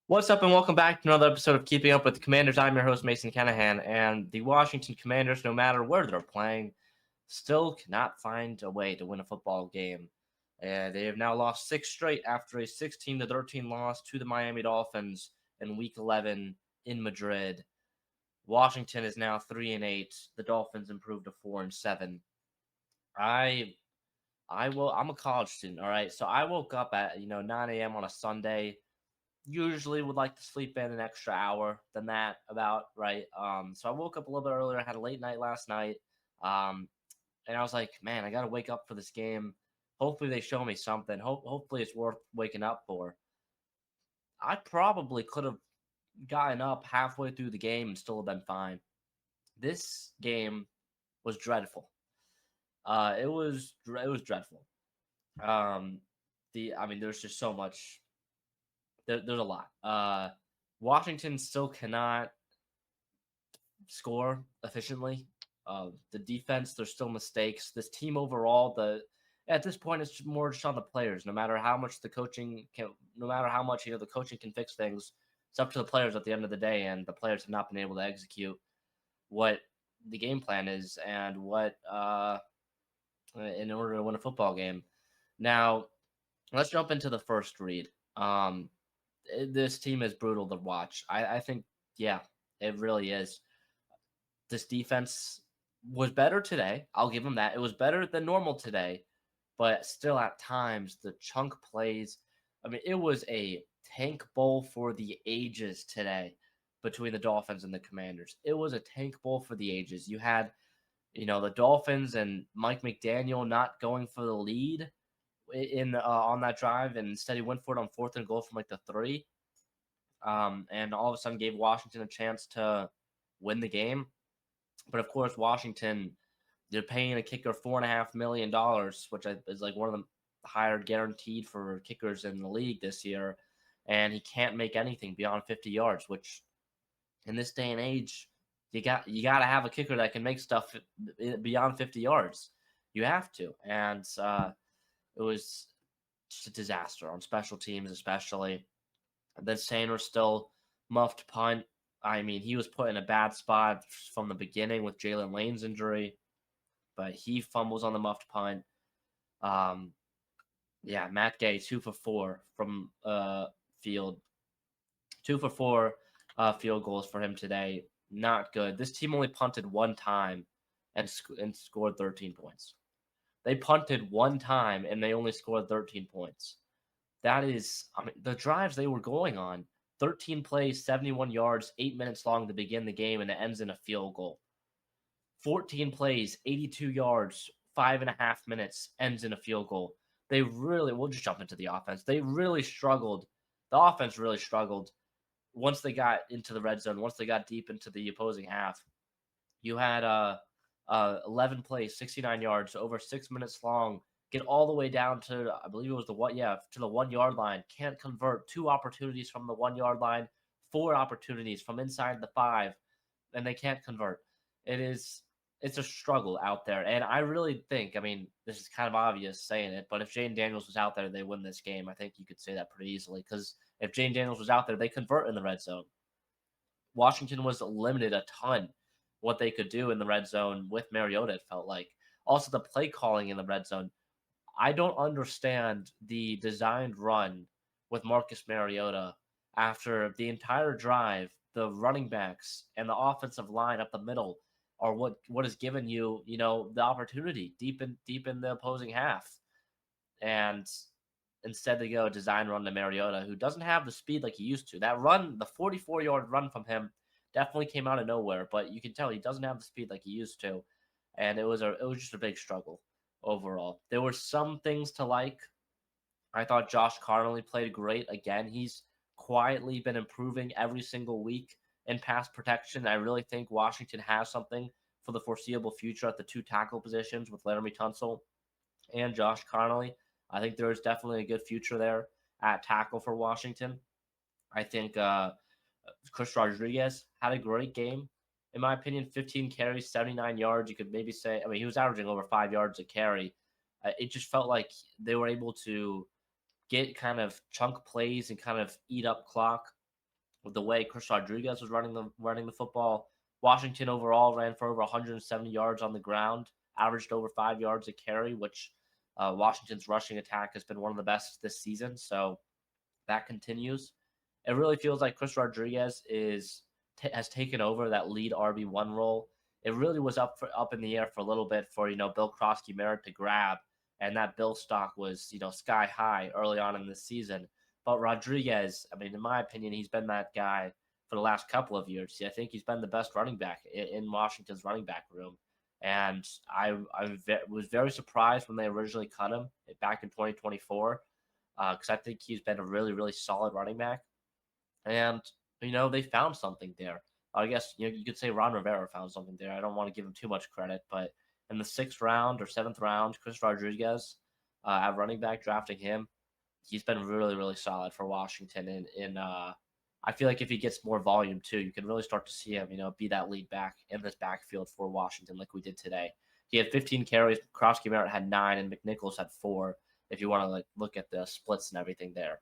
What's up, and welcome back to another episode of Keeping Up with the Commanders. I'm your host, Mason Kinnahan, and the Washington Commanders, no matter where they're playing, still cannot find a way to win a football game. They have now lost 6 straight after a 16-13 loss to the Miami Dolphins in Week 11 in Madrid. Washington is now 3-8. The Dolphins improved to 4-7. I'm a college student, all right. So I woke up at 9 a.m. on a Sunday. Usually would like to sleep in an extra hour than that, about right. So I woke up a little bit earlier. I had a late night last night, and I was like, man, I got to wake up for this game. Hopefully they show me something. Hopefully it's worth waking up for. I probably could have gotten up halfway through the game and still have been fine. This game was dreadful. It was dreadful. There's just so much. There's a lot. Washington still cannot score efficiently. The defense, there's still mistakes. This team overall, at this point, it's more just on the players. No matter how much the coaching can, no matter how much the coaching can fix things, it's up to the players at the end of the day. And the players have not been able to execute what the game plan is and what in order to win a football game. Now, let's jump into the first read. This team is brutal to watch. I think, yeah, it really is. This defense was better today. I'll give them that. It was better than normal today, but still at times the chunk plays. It was a tank bowl for the ages today between the Dolphins and the Commanders. It was a tank bowl for the ages. You had, the Dolphins and Mike McDaniel not going for the lead in on that drive, and instead he went for it on 4th and goal from like the 3, and all of a sudden gave Washington a chance to win the game. But of course, Washington, they're paying a kicker $4.5 million, which is like one of the higher guaranteed for kickers in the league this year, and he can't make anything beyond 50 yards. Which, in this day and age, you got to have a kicker that can make stuff beyond 50 yards. You have to, and it was just a disaster on special teams, especially. And then Sanders still muffed punt. He was put in a bad spot from the beginning with Jalen Lane's injury, but he fumbles on the muffed punt. Matt Gay 2 for 4 from field. 2 for 4 field goals for him today. Not good. This team only punted one time and scored 13 points. They punted one time and they only scored 13 points. That is, the drives they were going on, 13 plays, 71 yards, 8 minutes long to begin the game, and it ends in a field goal. 14 plays, 82 yards, 5.5 minutes, ends in a field goal. We'll just jump into the offense. They really struggled. The offense really struggled once they got into the red zone, once they got deep into the opposing half. You had 11 plays, 69 yards, over 6 minutes long, get all the way down to, I believe it was to the 1 yard line. Can't convert. 2 opportunities from the 1 yard line, 4 opportunities from inside the 5, and they can't convert. It's a struggle out there. And I really think, this is kind of obvious saying it, but if Jane Daniels was out there, they win this game. I think you could say that pretty easily, because if Jane Daniels was out there, they convert in the red zone. Washington was limited a ton what they could do in the red zone with Mariota, it felt like. Also, the play calling in the red zone. I don't understand the designed run with Marcus Mariota after the entire drive. The running backs and the offensive line up the middle are what has given you, the opportunity deep in the opposing half. And instead they go a design run to Mariota, who doesn't have the speed like he used to. That run, the 44-yard run from him, definitely came out of nowhere, but you can tell he doesn't have the speed like he used to. And it was just a big struggle overall. There were some things to like. I thought Josh Connolly played great again. He's quietly been improving every single week in pass protection. I really think Washington has something for the foreseeable future at the 2 tackle positions with Laramie Tunsil and Josh Connolly. I think there is definitely a good future there at tackle for Washington. I think Chris Rodriguez had a great game. In my opinion, 15 carries, 79 yards. You could maybe say, he was averaging over 5 yards a carry. It just felt like they were able to get kind of chunk plays and kind of eat up clock. with the way Chris Rodriguez was running the football. Washington overall ran for over 170 yards on the ground, averaged over 5 yards a carry, which Washington's rushing attack has been one of the best this season. So that continues. It really feels like Chris Rodriguez has taken over that lead RB1 role. It really was up in the air for a little bit for Bill Krosky Merritt to grab, and that Bill stock was sky high early on in the season. But Rodriguez, I mean, in my opinion, he's been that guy for the last couple of years. I think he's been the best running back in Washington's running back room. And I was very surprised when they originally cut him back in 2024 because I think he's been a really, really solid running back. And, they found something there. I guess, you could say Ron Rivera found something there. I don't want to give him too much credit, but in the 6th round or 7th round, Chris Rodriguez at running back, drafting him, he's been really, really solid for Washington. And I feel like if he gets more volume too, you can really start to see him, be that lead back in this backfield for Washington like we did today. He had 15 carries, Krosky Merritt had 9, and McNichols had 4. If you want to look at the splits and everything there.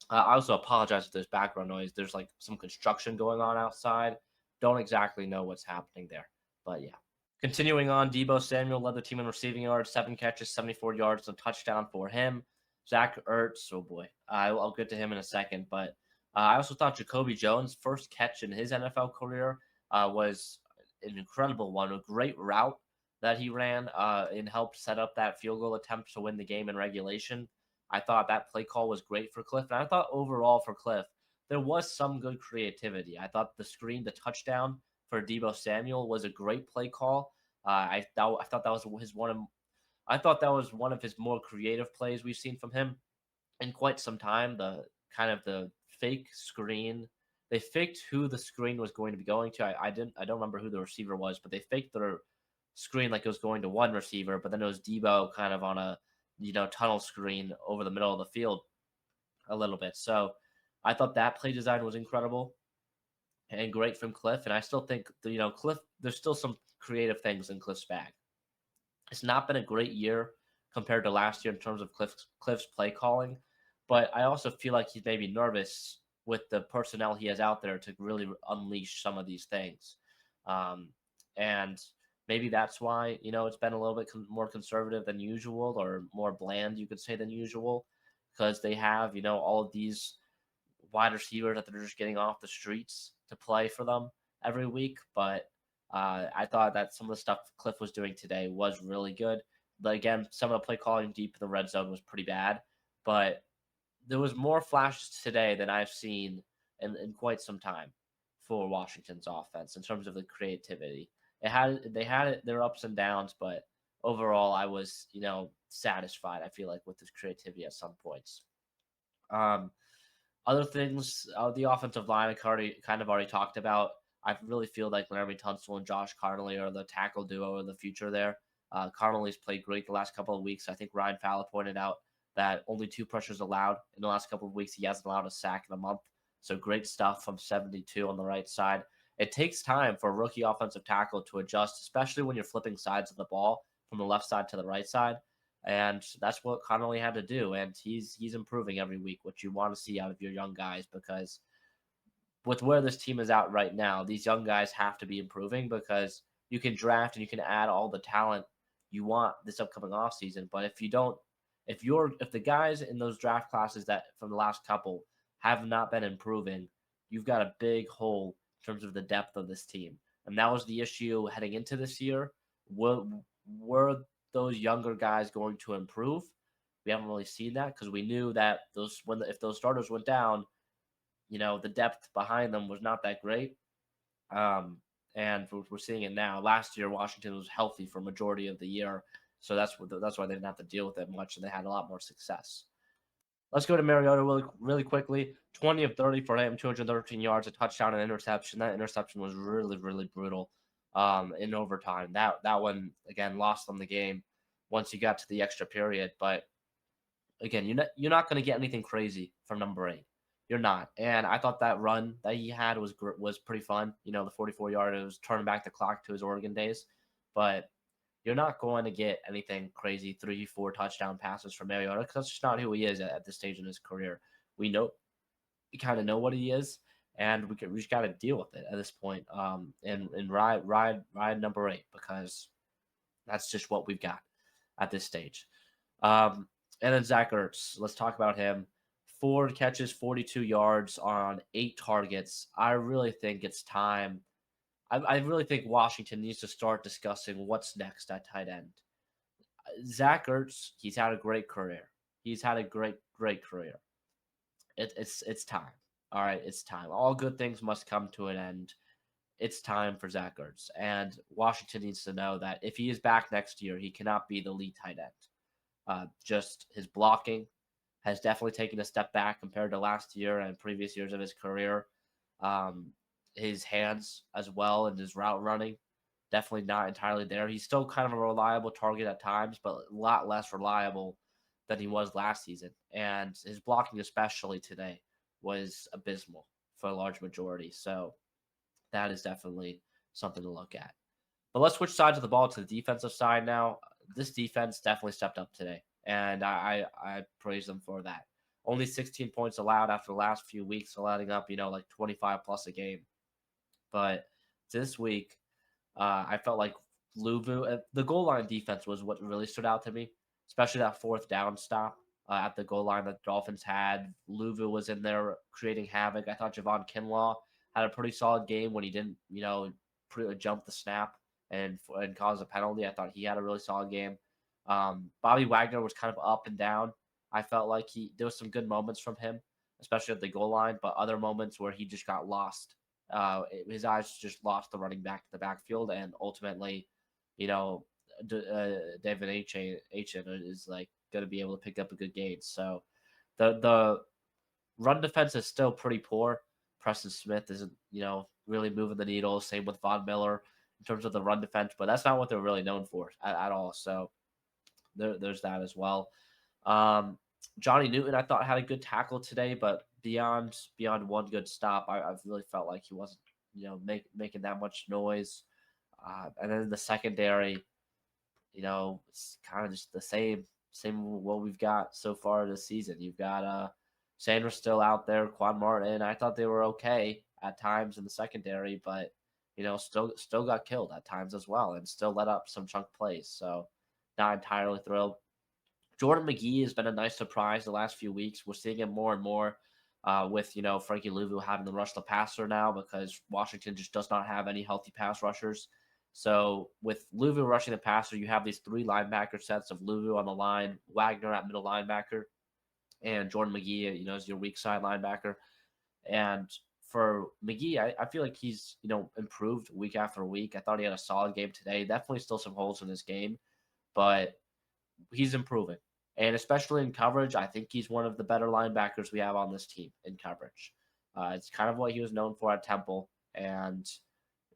I also apologize if there's background noise. There's some construction going on outside. Don't exactly know what's happening there, but yeah. Continuing on, Deebo Samuel led the team in receiving yards, 7 catches, 74 yards, and a touchdown for him. Zach Ertz, oh boy, I'll get to him in a second, but I also thought Jacoby Jones' first catch in his NFL career was an incredible one, a great route that he ran and helped set up that field goal attempt to win the game in regulation. I thought that play call was great for Cliff, and I thought overall for Cliff, there was some good creativity. I thought the touchdown for Deebo Samuel was a great play call. I thought that was one of his more creative plays we've seen from him in quite some time. The fake screen. They faked who the screen was going to be going to. I don't remember who the receiver was, but they faked their screen like it was going to one receiver, but then it was Deebo kind of on a tunnel screen over the middle of the field a little bit. So I thought that play design was incredible and great from Cliff. And I still think Cliff, there's still some creative things in Cliff's bag. It's not been a great year compared to last year in terms of Cliff's play calling, but I also feel like he's maybe nervous with the personnel he has out there to really unleash some of these things. And maybe that's why, it's been a little bit more conservative than usual, or more bland, you could say, than usual, because they have, all of these wide receivers that they're just getting off the streets to play for them every week. But I thought that some of the stuff Cliff was doing today was really good. But again, some of the play calling deep in the red zone was pretty bad. But there was more flashes today than I've seen in quite some time for Washington's offense in terms of the creativity. They had their ups and downs, but overall, I was satisfied. I feel like with this creativity at some points. Other things, the offensive line I kind of already talked about. I really feel like Laremy Tunsil and Josh Connolly are the tackle duo of the future there. Connolly's played great the last couple of weeks. I think Ryan Fowler pointed out that only 2 pressures allowed in the last couple of weeks. He hasn't allowed a sack in a month. So great stuff from 72 on the right side. It takes time for a rookie offensive tackle to adjust, especially when you're flipping sides of the ball from the left side to the right side. And that's what Connolly had to do. And he's improving every week, which you want to see out of your young guys, because with where this team is at right now, these young guys have to be improving, because you can draft and you can add all the talent you want this upcoming offseason. But if the guys in those draft classes that from the last couple have not been improving, you've got a big hole in terms of the depth of this team. And that was the issue heading into this year. Were those younger guys going to improve? We haven't really seen that, because we knew that if those starters went down, the depth behind them was not that great. And we're seeing it now. Last year, Washington was healthy for a majority of the year, so that's why they didn't have to deal with it much, and they had a lot more success. Let's go to Mariota really quickly. 20 of 30 for him, 213 yards, a touchdown, and interception. That interception was really, really brutal in overtime. That one, again, lost them the game once you got to the extra period. But, again, you're not going to get anything crazy from number 8. You're not. And I thought that run that he had was pretty fun. The 44-yard, it was turning back the clock to his Oregon days. But you're not going to get anything crazy, 3-4 touchdown passes from Mariota, because that's just not who he is at this stage in his career. We kind of know what he is, and we just got to deal with it at this point. And ride number 8 because that's just what we've got at this stage. Um, and then Zach Ertz. Let's talk about him. 4 catches, 42 yards on 8 targets. I really think it's time. I really think Washington needs to start discussing what's next at tight end. Zach Ertz, he's had a great career. He's had a great career. It's time. All right, it's time. All good things must come to an end. It's time for Zach Ertz, and Washington needs to know that if he is back next year, he cannot be the lead tight end. Just his blocking has definitely taken a step back compared to last year and previous years of his career. Um, his hands as well and his route running, definitely not entirely there. He's still kind of a reliable target at times, but a lot less reliable than he was last season. And his blocking, especially today, was abysmal for a large majority. So that is definitely something to look at. But let's switch sides of the ball to the defensive side now. This defense definitely stepped up today, and I praise them for that. Only 16 points allowed after the last few weeks, allowing up, like 25 plus a game. But this week, I felt like the goal line defense was what really stood out to me, especially that 4th down stop at the goal line that the Dolphins had. Louvu was in there creating havoc. I thought Javon Kinlaw had a pretty solid game when he didn't, jump the snap and cause a penalty. I thought he had a really solid game. Bobby Wagner was kind of up and down. I felt like there was some good moments from him, especially at the goal line, but other moments where he just got lost. His eyes just lost the running back in the backfield, and ultimately, David Achen is like going to be able to pick up a good gain. So the run defense is still pretty poor. Preston Smith isn't, really moving the needle. Same with Von Miller in terms of the run defense, but that's not what they're really known for at all. So there's that as well. Johnny Newton, I thought, had a good tackle today, but beyond one good stop, I really felt like he wasn't, making that much noise. And then the secondary, it's kind of just the same what we've got so far this season. You've got Sanders still out there, Quan Martin. I thought they were okay at times in the secondary, but still got killed at times as well, and still let up some chunk plays. So not entirely thrilled. Jordan McGee has been a nice surprise the last few weeks. We're seeing him more and more with, Frankie Louvu having to rush the passer now because Washington just does not have any healthy pass rushers. So with Louvu rushing the passer, you have these 3 linebacker sets of Louvu on the line, Wagner at middle linebacker, and Jordan McGee, as your weak side linebacker. And for McGee, I feel like he's, improved week after week. I thought he had a solid game today. Definitely still some holes in his game, but he's improving. And especially in coverage, I think he's one of the better linebackers we have on this team in coverage. It's kind of what he was known for at Temple, and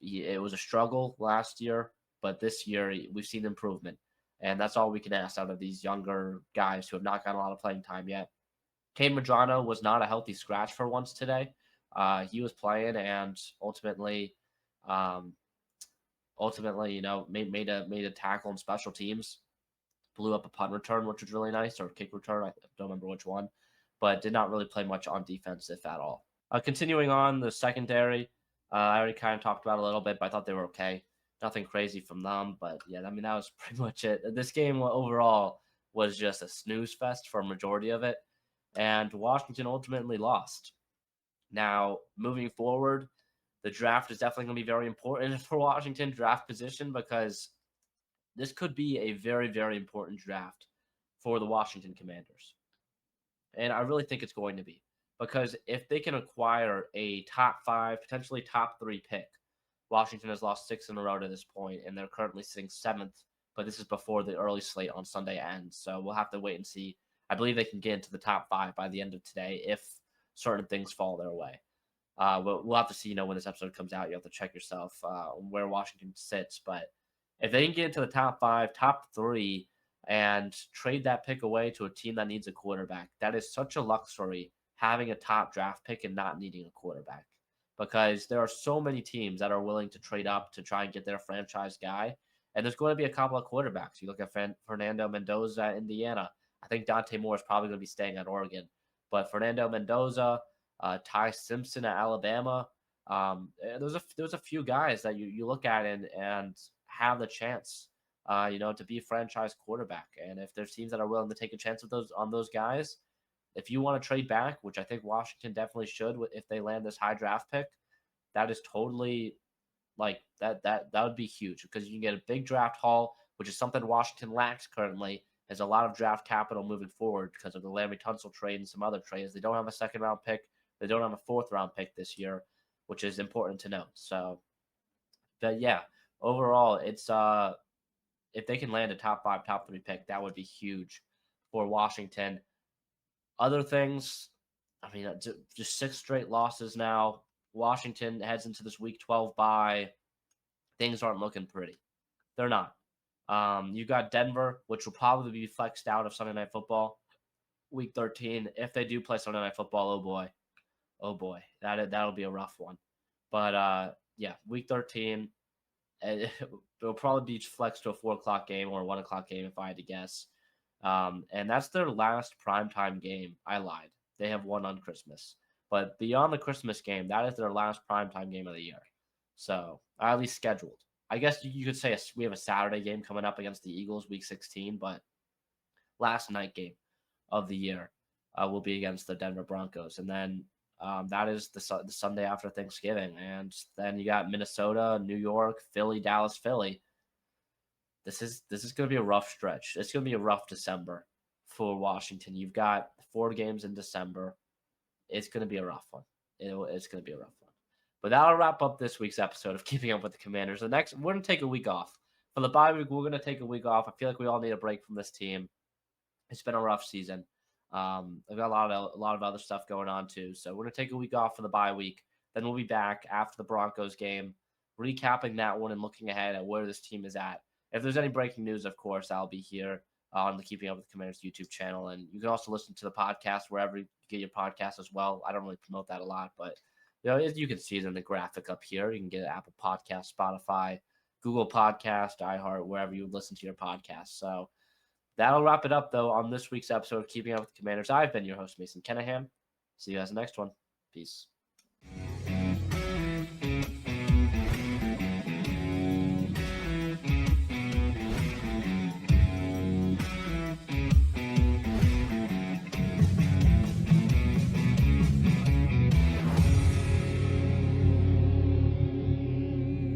it was a struggle last year, but this year we've seen improvement. And that's all we can ask out of these younger guys who have not gotten a lot of playing time yet. Kane Madrano was not a healthy scratch for once today. He was playing and ultimately, made a tackle in special teams. Blew up a punt return, which was really nice, or kick return. I don't remember which one, but did not really play much on defense, if at all. Continuing on the secondary, I already kind of talked about a little bit, but I thought they were okay. Nothing crazy from them, but yeah, that was pretty much it. This game overall was just a snooze fest for a majority of it, and Washington ultimately lost. Now, moving forward, the draft is definitely going to be very important for Washington draft position because this could be a very, very important draft for the Washington Commanders. And I really think it's going to be because if they can acquire a top 5, potentially top 3 pick, Washington has lost 6 in a row to this point, and they're currently sitting 7th, but this is before the early slate on Sunday ends. So we'll have to wait and see. I believe they can get into the top 5 by the end of today if certain things fall their way. We'll have to see, when this episode comes out. You have to check yourself where Washington sits, but if they can get into the top 5, top 3, and trade that pick away to a team that needs a quarterback, that is such a luxury having a top draft pick and not needing a quarterback. Because there are so many teams that are willing to trade up to try and get their franchise guy. And there's going to be a couple of quarterbacks. You look at Fernando Mendoza at Indiana. I think Dante Moore is probably going to be staying at Oregon. But Fernando Mendoza, Ty Simpson at Alabama. There's a few guys that you look at and have the chance, to be franchise quarterback. And if there's teams that are willing to take a chance on those guys, if you want to trade back, which I think Washington definitely should, if they land this high draft pick, that is totally like that would be huge because you can get a big draft haul, which is something Washington lacks currently. Has a lot of draft capital moving forward because of the Larry Tunsil trade and some other trades. They don't have a second round pick. They don't have a fourth round pick this year, which is important to note. So, but yeah, overall, it's if they can land a top 5, top 3 pick, that would be huge for Washington. Other things, I mean, just 6 straight losses now. Washington heads into this Week 12 bye. Things aren't looking pretty. They're not. You got Denver, which will probably be flexed out of Sunday Night Football, Week 13. If they do play Sunday Night Football, oh boy, that'll be a rough one. But yeah, Week 13, it'll probably be flexed to a 4 o'clock game or a 1 o'clock game if I had to guess. And that's their last primetime game. I lied. They have one on Christmas. But beyond the Christmas game, that is their last primetime game of the year. So, at least scheduled. I guess you could say we have a Saturday game coming up against the Eagles, Week 16, but last night game of the year will be against the Denver Broncos. And then that is the Sunday after Thanksgiving. And then you got Minnesota, New York, Philly, Dallas, Philly. This is going to be a rough stretch. It's going to be a rough December for Washington. You've got 4 games in December. It's going to be a rough one. It's going to be a rough one. But that'll wrap up this week's episode of Keeping Up with the Commanders. We're going to take a week off. For the bye week, we're going to take a week off. I feel like we all need a break from this team. It's been a rough season. I've got a lot of other stuff going on too. So we're going to take a week off for the bye week. Then we'll be back after the Broncos game, recapping that one and looking ahead at where this team is at. If there's any breaking news, of course, I'll be here on the Keeping Up with the Commanders YouTube channel. And you can also listen to the podcast wherever you get your podcast as well. I don't really promote that a lot, but as you can see it in the graphic up here. You can get Apple Podcast, Spotify, Google Podcast, iHeart, wherever you listen to your podcast. So that'll wrap it up, though, on this week's episode of Keeping Up with the Commanders. I've been your host, Mason Kinnahan. See you guys in the next one. Peace.